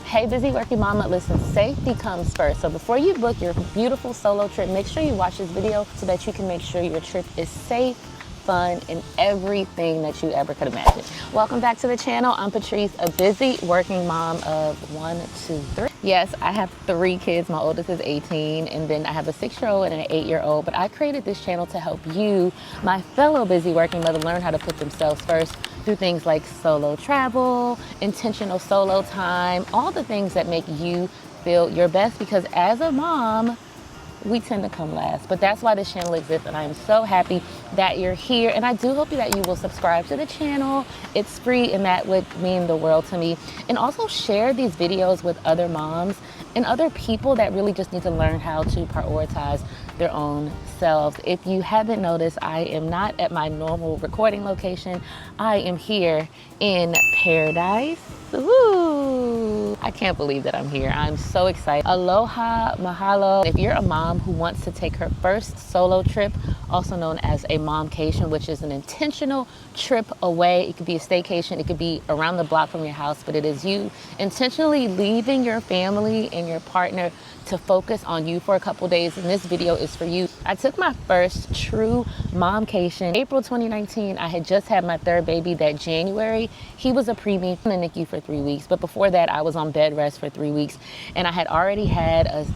Hey, busy working mama, listen, safety comes first. So before you book your beautiful solo trip, make sure you watch this video so that you can make sure your trip is safe, fun, and everything that you ever could imagine. Welcome back to the channel. I'm Patrice, a busy working mom of 1, 2, 3. Yes, I have 3 kids. My oldest is 18, and then I have a 6-year-old and an 8-year-old. But I created this channel to help you, my fellow busy working mother, learn how to put themselves first through things like solo travel, intentional solo time, all the things that make you feel your best, because as a mom, we tend to come last. But that's why this channel exists, and I am so happy that you're here. And I do hope that you will subscribe to the channel. It's free, and that would mean the world to me. And also share these videos with other moms and other people that really just need to learn how to prioritize their own selves. If you haven't noticed, I am not at my normal recording location. I am here in paradise. Woo! I can't believe that I'm here. I'm so excited. Aloha, mahalo. If you're a mom who wants to take her first solo trip, also known as a momcation, which is an intentional trip away. It could be a staycation, it could be around the block from your house, but it is you intentionally leaving your family and your partner to focus on you for a couple days, and this video is for you. I took my first true momcation April 2019. I had just had my 3rd baby that January. He was a preemie in the NICU for 3 weeks, but before that I was on bed rest for 3 weeks, and I had already had a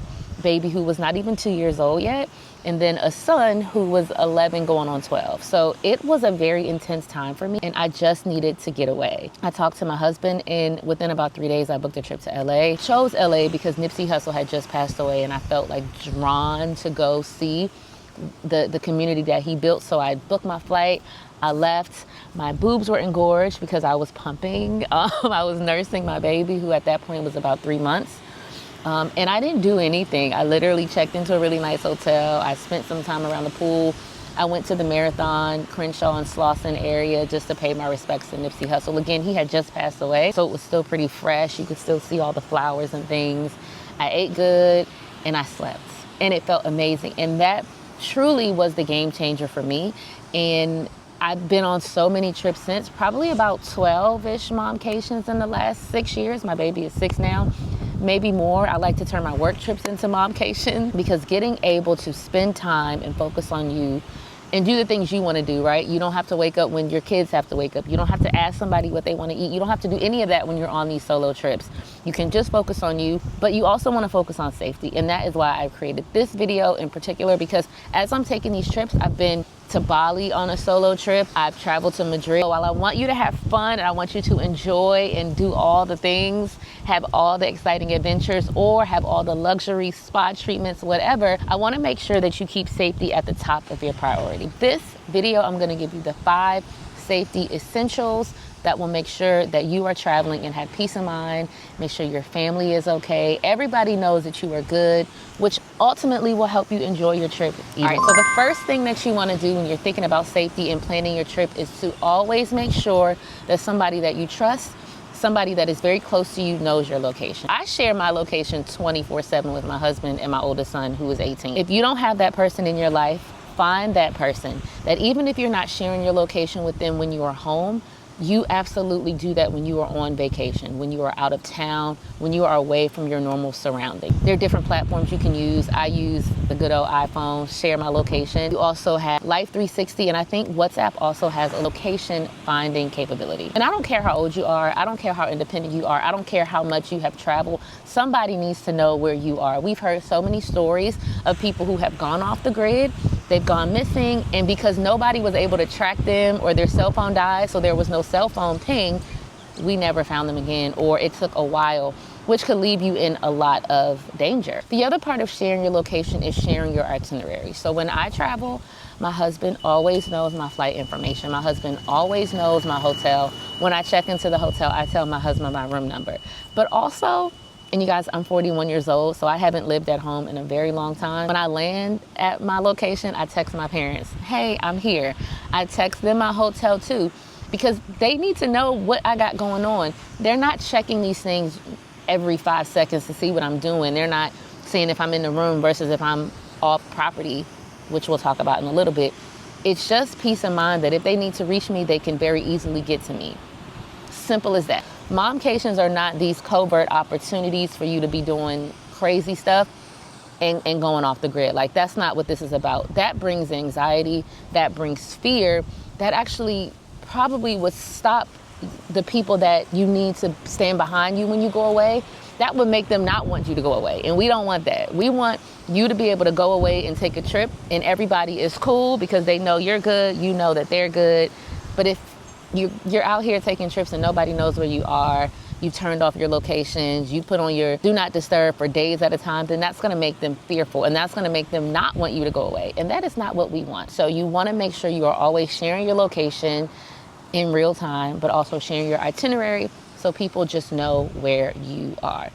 baby who was not even 2 years old yet, and then a son who was 11 going on 12. So it was a very intense time for me, and I just needed to get away. I talked to my husband, and within about 3 days I booked a trip to LA. Chose LA because Nipsey Hussle had just passed away, and I felt like drawn to go see the community that he built. So I booked my flight. I left. My boobs were engorged because I was pumping. I was nursing my baby, who at that point was about 3 months. And I didn't do anything. I literally checked into a really nice hotel. I spent some time around the pool. I went to the Marathon, Crenshaw, and Slauson area just to pay my respects to Nipsey Hussle. Again, he had just passed away, so it was still pretty fresh. You could still see all the flowers and things. I ate good, and I slept, and it felt amazing. And that truly was the game changer for me. And I've been on so many trips since, probably about 12-ish momcations in the last 6 years. My baby is 6 now. Maybe more. I like to turn my work trips into momcation, because getting able to spend time and focus on you and do the things you want to do, right? You don't have to wake up when your kids have to wake up. You don't have to ask somebody what they want to eat. You don't have to do any of that when you're on these solo trips. You can just focus on you, but you also want to focus on safety. And that is why I created this video in particular, because as I'm taking these trips, I've been to Bali on a solo trip. I've traveled to Madrid. While I want you to have fun and I want you to enjoy and do all the things, have all the exciting adventures, or have all the luxury spa treatments, whatever, I want to make sure that you keep safety at the top of your priority. This video, I'm going to give you the 5 safety essentials that will make sure that you are traveling and have peace of mind, make sure your family is okay, everybody knows that you are good, which ultimately will help you enjoy your trip even. All right, so the first thing that you want to do when you're thinking about safety and planning your trip is to always make sure that somebody that you trust, somebody that is very close to you, knows your location. I share my location 24/7 with my husband and my oldest son, who is 18. If you don't have that person in your life, find that person that, even if you're not sharing your location with them when you are home, you absolutely do that when you are on vacation, when you are out of town, when you are away from your normal surroundings. There are different platforms you can use. I use the good old iPhone, share my location. You also have Life 360, and I think WhatsApp also has a location finding capability. And I don't care how old you are. I don't care how independent you are. I don't care how much you have traveled. Somebody needs to know where you are. We've heard so many stories of people who have gone off the grid. They've gone missing, and because nobody was able to track them, or their cell phone died, so there was no cell phone ping, we never found them again, or it took a while, which could leave you in a lot of danger. The other part of sharing your location is sharing your itinerary. So when I travel, my husband always knows my flight information. My husband always knows my hotel. When I check into the hotel, I tell my husband my room number. But also, and you guys, I'm 41 years old, so I haven't lived at home in a very long time. When I land at my location, I text my parents, hey, I'm here. I text them my hotel too, because they need to know what I got going on. They're not checking these things every 5 seconds to see what I'm doing. They're not seeing if I'm in the room versus if I'm off property, which we'll talk about in a little bit. It's just peace of mind that if they need to reach me, they can very easily get to me. Simple as that. Momcations are not these covert opportunities for you to be doing crazy stuff and going off the grid. Like, that's not what this is about. That brings anxiety, that brings fear, that actually probably would stop the people that you need to stand behind you when you go away. That would make them not want you to go away. And we don't want that. We want you to be able to go away and take a trip and everybody is cool because they know you're good, you know that they're good. But if you're out here taking trips and nobody knows where you are, you turned off your locations, you put on your do not disturb for days at a time, then that's gonna make them fearful and that's gonna make them not want you to go away. And that is not what we want. So you wanna make sure you are always sharing your location in real time, but also sharing your itinerary so people just know where you are.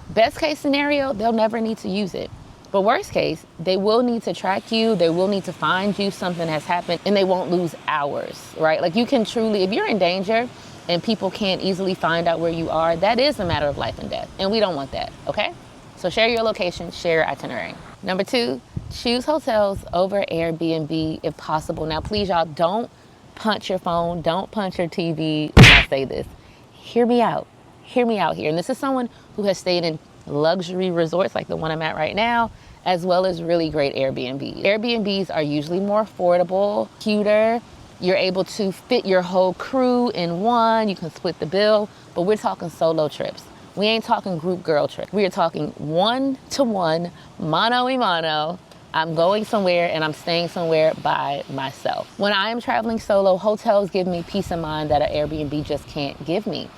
Best case scenario, they'll never need to use it. But worst case, they will need to track you, they will need to find you, something has happened, and they won't lose hours, right? Like, you can truly, if you're in danger and people can't easily find out where you are, that is a matter of life and death, and we don't want that, okay? So share your location, share your itinerary. Number 2, choose hotels over Airbnb if possible. Now, please, y'all, don't punch your phone, don't punch your TV when I say this. Hear me out here. And this is someone who has stayed in luxury resorts like the one I'm at right now, as well as really great Airbnb. Airbnbs are usually more affordable, cuter. You're able to fit your whole crew in one. You can split the bill, but we're talking solo trips. We ain't talking group girl trip. We are talking one-to-one, mano-a-mano. I'm going somewhere and I'm staying somewhere by myself. When I am traveling solo, hotels give me peace of mind that an Airbnb just can't give me.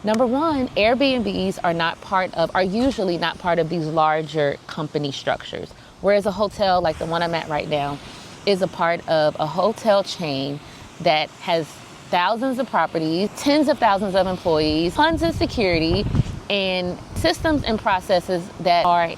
Number 1, Airbnbs are usually not part of these larger company structures. Whereas a hotel like the one I'm at right now is a part of a hotel chain that has thousands of properties, tens of thousands of employees, tons of security, and systems and processes that are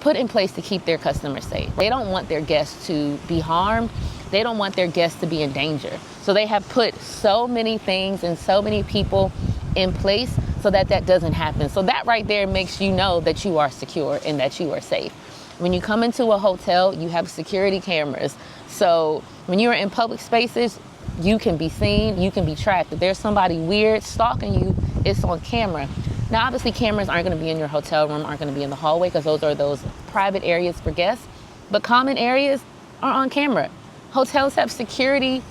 put in place to keep their customers safe. They don't want their guests to be harmed. They don't want their guests to be in danger. So they have put so many things and so many people in place so that doesn't happen. So that right there makes you know that you are secure and that you are safe. When you come into a hotel, you have security cameras. So when you're in public spaces, you can be seen, you can be tracked. If there's somebody weird stalking you, it's on camera. Now, obviously, cameras aren't going to be in your hotel room, aren't going to be in the hallway, because those are those private areas for guests. But common areas are on camera. Hotels have security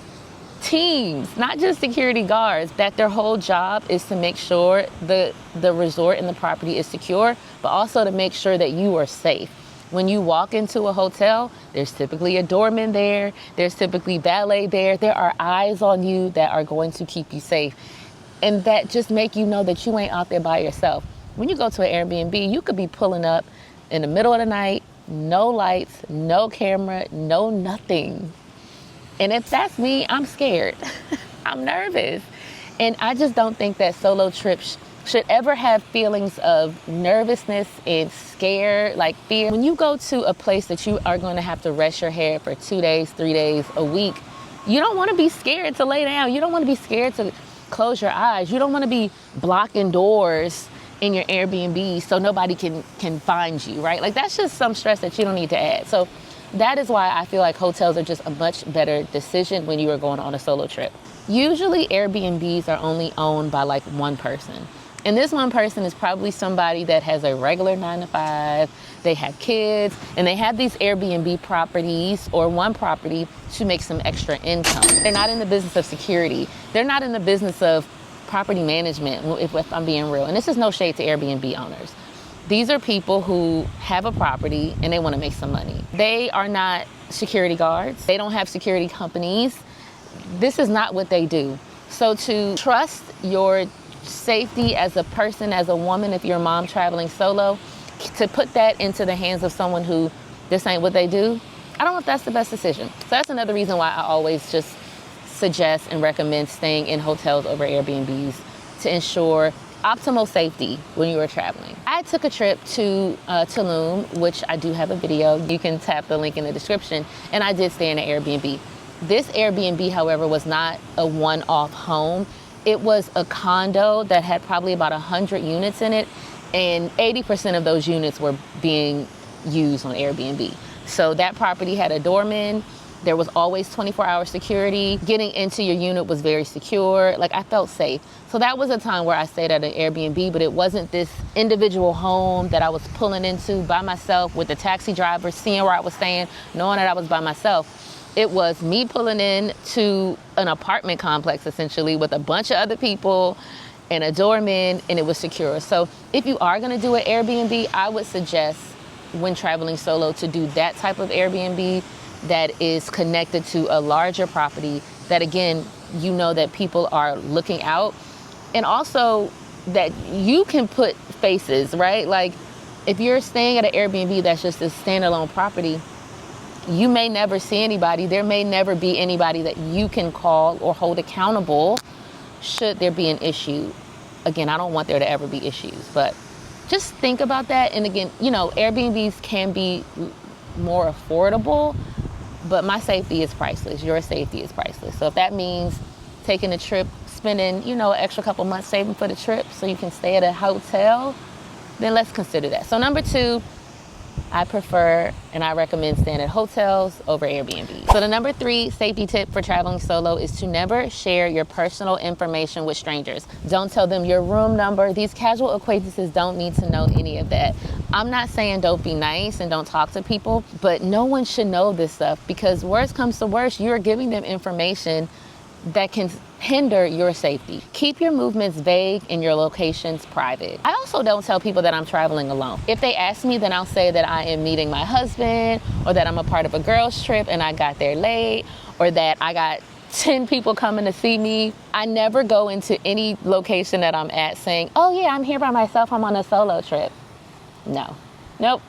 teams, not just security guards, that their whole job is to make sure the resort and the property is secure, but also to make sure that you are safe. When you walk into a hotel, there's typically a doorman there, there's typically valet there, there are eyes on you that are going to keep you safe. And that just make you know that you ain't out there by yourself. When you go to an Airbnb, you could be pulling up in the middle of the night, no lights, no camera, no nothing. And if that's me, I'm scared. I'm nervous. And I just don't think that solo trips should ever have feelings of nervousness and scare, like fear. When you go to a place that you are going to have to rest your head for 2 days, 3 days, a week, you don't want to be scared to lay down. You don't want to be scared to close your eyes. You don't want to be blocking doors in your Airbnb so nobody can find you, right? Like, that's just some stress that you don't need to add. So that is why I feel like hotels are just a much better decision when you are going on a solo trip. Usually Airbnbs are only owned by like one person. And this one person is probably somebody that has a regular 9-to-5, they have kids, and they have these Airbnb properties or one property to make some extra income. They're not in the business of security. They're not in the business of property management, if I'm being real. And this is no shade to Airbnb owners. These are people who have a property and they want to make some money. They are not security guards. They don't have security companies. This is not what they do. So to trust your safety as a person, as a woman, if you're a mom traveling solo, to put that into the hands of someone who this ain't what they do, I don't know if that's the best decision. So that's another reason why I always just suggest and recommend staying in hotels over Airbnbs to ensure optimal safety when you are traveling. I took a trip to Tulum, which I do have a video. You can tap the link in the description, and I did stay in an Airbnb. This Airbnb, however, was not a one-off home. It was a condo that had probably about 100 units in it, and 80% of those units were being used on Airbnb. So that property had a doorman, There was always 24-hour security. Getting into your unit was very secure. Like, I felt safe. So that was a time where I stayed at an Airbnb, but it wasn't this individual home that I was pulling into by myself with the taxi driver, seeing where I was staying, knowing that I was by myself. It was me pulling in to an apartment complex, essentially, with a bunch of other people and a doorman, and it was secure. So if you are gonna do an Airbnb, I would suggest when traveling solo to do that type of Airbnb that is connected to a larger property that, again, you know that people are looking out, and also that you can put faces, right? Like, if you're staying at an Airbnb that's just a standalone property, you may never see anybody. There may never be anybody that you can call or hold accountable should there be an issue. Again, I don't want there to ever be issues, but just think about that. And again, you know, Airbnbs can be more affordable, but my safety is priceless. Your safety is priceless. So if that means taking a trip, spending, you know, an extra couple months saving for the trip so you can stay at a hotel, then let's consider that. So number 2, I prefer and I recommend staying at hotels over Airbnb. So the number 3 safety tip for traveling solo is to never share your personal information with strangers. Don't tell them your room number. These casual acquaintances don't need to know any of that. I'm not saying don't be nice and don't talk to people, but no one should know this stuff, because worst comes to worst, you're giving them information that can hinder your safety. Keep your movements vague and your locations private. I also don't tell people that I'm traveling alone. If they ask me, then I'll say that I am meeting my husband, or that I'm a part of a girls trip and I got there late, or that I got 10 people coming to see me. I never go into any location that I'm at saying, oh yeah, I'm here by myself, I'm on a solo trip. No, nope,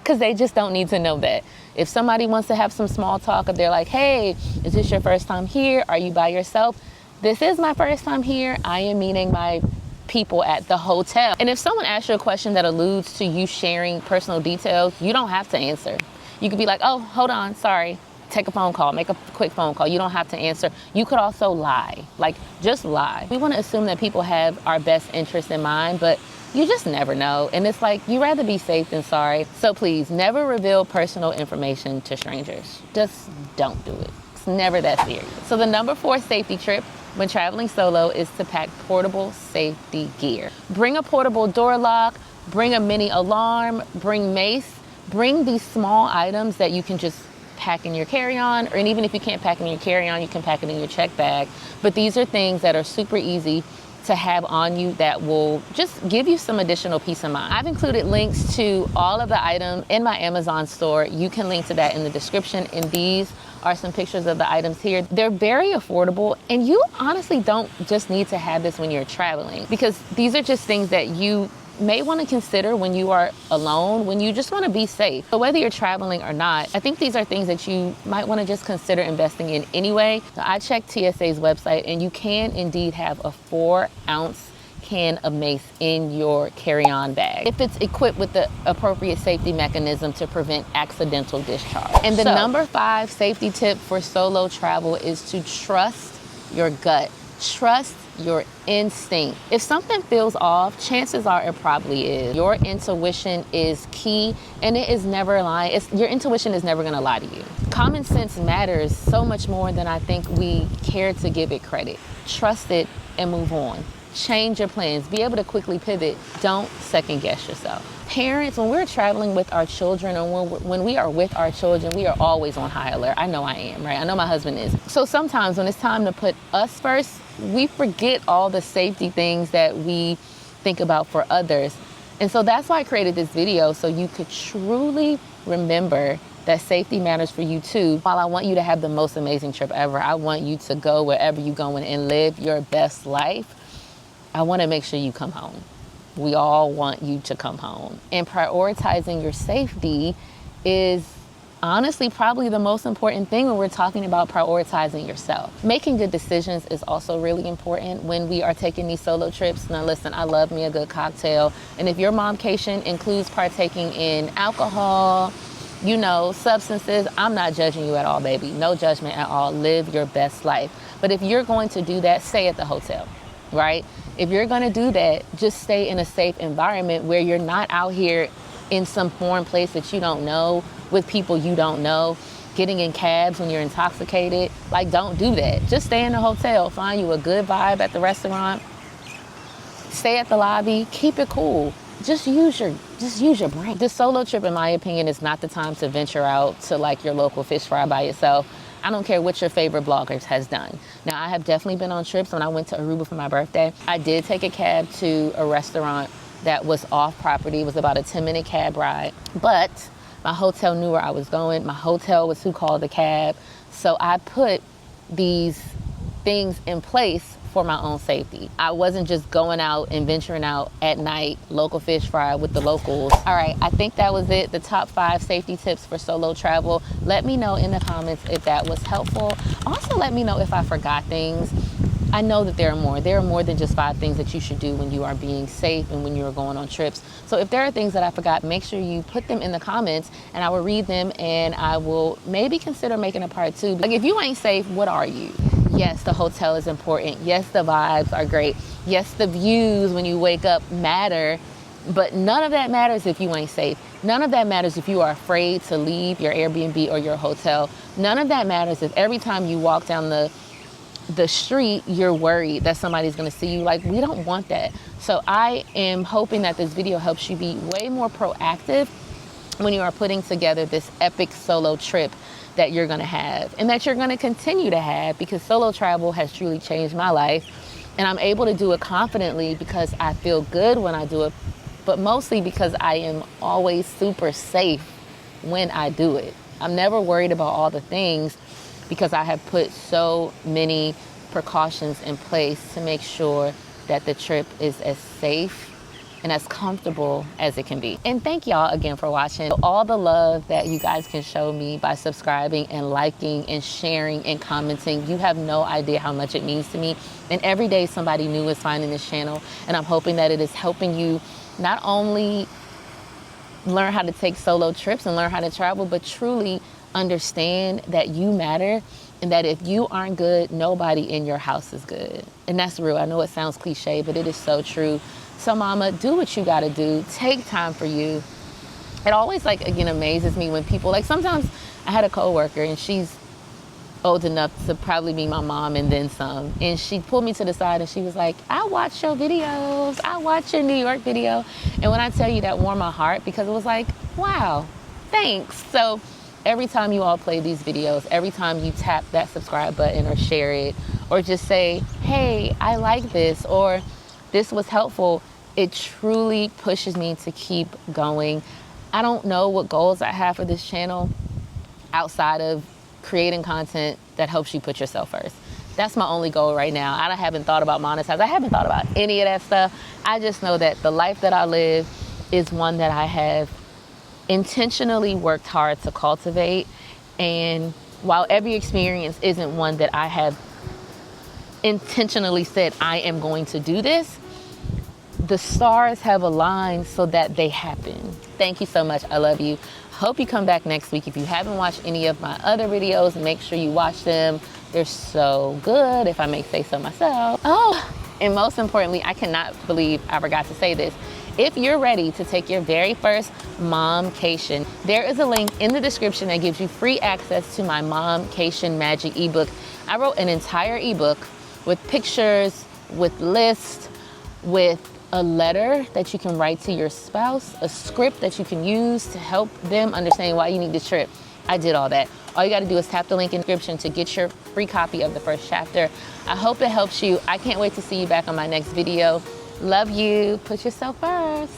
because they just don't need to know that. If somebody wants to have some small talk, if they're like, hey, is this your first time here? Are you by yourself? This is my first time here. I am meeting my people at the hotel. And if someone asks you a question that alludes to you sharing personal details, you don't have to answer. You could be like, oh, hold on, sorry. Take a phone call, make a quick phone call. You don't have to answer. You could also lie, like just lie. We want to assume that people have our best interest in mind, but you just never know. And it's like, you'd rather be safe than sorry. So please never reveal personal information to strangers. Just don't do it. It's never that serious. So the number 4 safety trip when traveling solo is to pack portable safety gear. Bring a portable door lock, bring a mini alarm, bring mace, bring these small items that you can just pack in your carry-on, and even if you can't pack in your carry-on, you can pack it in your check bag. But these are things that are super easy to have on you that will just give you some additional peace of mind. I've included links to all of the items in my Amazon store. You can link to that in the description, and these are some pictures of the items here. They're very affordable, and you honestly don't just need to have this when you're traveling, because these are just things that you may want to consider when you are alone, when you just want to be safe. So whether you're traveling or not, I think these are things that you might want to just consider investing in anyway. So I checked TSA's website, and you can indeed have a 4-ounce can of mace in your carry-on bag if it's equipped with the appropriate safety mechanism to prevent accidental discharge. And the number 5 safety tip for solo travel is to trust your gut. Trust your instinct. If something feels off, chances are it probably is. Your intuition is key, and it is never lying. Your intuition is never gonna lie to you. Common sense matters so much more than I think we care to give it credit. Trust it and move on. Change your plans. Be able to quickly pivot. Don't second guess yourself. Parents, when we're traveling with our children, or when we are with our children, we are always on high alert. I know I am, right? I know my husband is. So sometimes when it's time to put us first, we forget all the safety things that we think about for others. And so that's why I created this video, so you could truly remember that safety matters for you too. While I want you to have the most amazing trip ever, I want you to go wherever you're going and live your best life. I want to make sure you come home. We all want you to come home. And prioritizing your safety is honestly probably the most important thing when we're talking about prioritizing yourself. Making good decisions is also really important when we are taking these solo trips. Now listen, I love me a good cocktail. And if your momcation includes partaking in alcohol, you know, substances, I'm not judging you at all, baby. No judgment at all. Live your best life. But if you're going to do that, stay at the hotel, right? If you're going to do that, just stay in a safe environment where you're not out here in some foreign place that you don't know with people you don't know, getting in cabs when you're intoxicated. Like, don't do that. Just stay in the hotel, find you a good vibe at the restaurant, stay at the lobby, keep it cool. Just use your brain. This solo trip, in my opinion, is not the time to venture out to like your local fish fry by yourself. I don't care what your favorite bloggers has done. Now, I have definitely been on trips. When I went to Aruba for my birthday, I did take a cab to a restaurant that was off property. It was about a 10-minute cab ride, but my hotel knew where I was going. My hotel was who called the cab. So I put these things in place for my own safety. I wasn't just going out and venturing out at night, local fish fry with the locals. All right, I think that was it. The top 5 safety tips for solo travel. Let me know in the comments if that was helpful. Also, let me know if I forgot things. I know that there are more. There are more than just 5 things that you should do when you are being safe and when you are going on trips. So if there are things that I forgot, make sure you put them in the comments and I will read them and I will maybe consider making a part 2. Like, if you ain't safe, what are you? Yes, the hotel is important. Yes, the vibes are great. Yes, the views when you wake up matter, but none of that matters if you ain't safe. None of that matters if you are afraid to leave your Airbnb or your hotel. None of that matters if every time you walk down the street, you're worried that somebody's gonna see you. Like, we don't want that. So I am hoping that this video helps you be way more proactive when you are putting together this epic solo trip that you're gonna have and that you're gonna continue to have, because solo travel has truly changed my life. And I'm able to do it confidently because I feel good when I do it, but mostly because I am always super safe when I do it. I'm never worried about all the things because I have put so many precautions in place to make sure that the trip is as safe and as comfortable as it can be. And thank y'all again for watching. All the love that you guys can show me by subscribing and liking and sharing and commenting, you have no idea how much it means to me. And every day somebody new is finding this channel, and I'm hoping that it is helping you not only learn how to take solo trips and learn how to travel, but truly understand that you matter and that if you aren't good, nobody in your house is good. And that's real. I know it sounds cliche, but it is so true. So mama, do what you gotta do. Take time for you. It always, like, again, amazes me when people, like, sometimes I had a coworker and she's old enough to probably be my mom and then some. And she pulled me to the side and she was like, I watch your videos. I watch your New York video. And when I tell you, that warmed my heart, because it was like, wow, thanks. So every time you all play these videos, every time you tap that subscribe button or share it, or just say, hey, I like this, or this was helpful, it truly pushes me to keep going. I don't know what goals I have for this channel outside of creating content that helps you put yourself first. That's my only goal right now. I haven't thought about monetizing. I haven't thought about any of that stuff. I just know that the life that I live is one that I have intentionally worked hard to cultivate. And while every experience isn't one that I have intentionally said, I am going to do this, the stars have aligned so that they happen. Thank you so much. I love you. Hope you come back next week. If you haven't watched any of my other videos, make sure you watch them. They're so good, if I may say so myself. Oh, and most importantly, I cannot believe I forgot to say this. If you're ready to take your very first Momcation, there is a link in the description that gives you free access to my Momcation Magic ebook. I wrote an entire ebook with pictures, with lists, with a letter that you can write to your spouse, a script that you can use to help them understand why you need this trip. I did all that. All you gotta do is tap the link in the description to get your free copy of the first chapter. I hope it helps you. I can't wait to see you back on my next video. Love you. Put yourself first.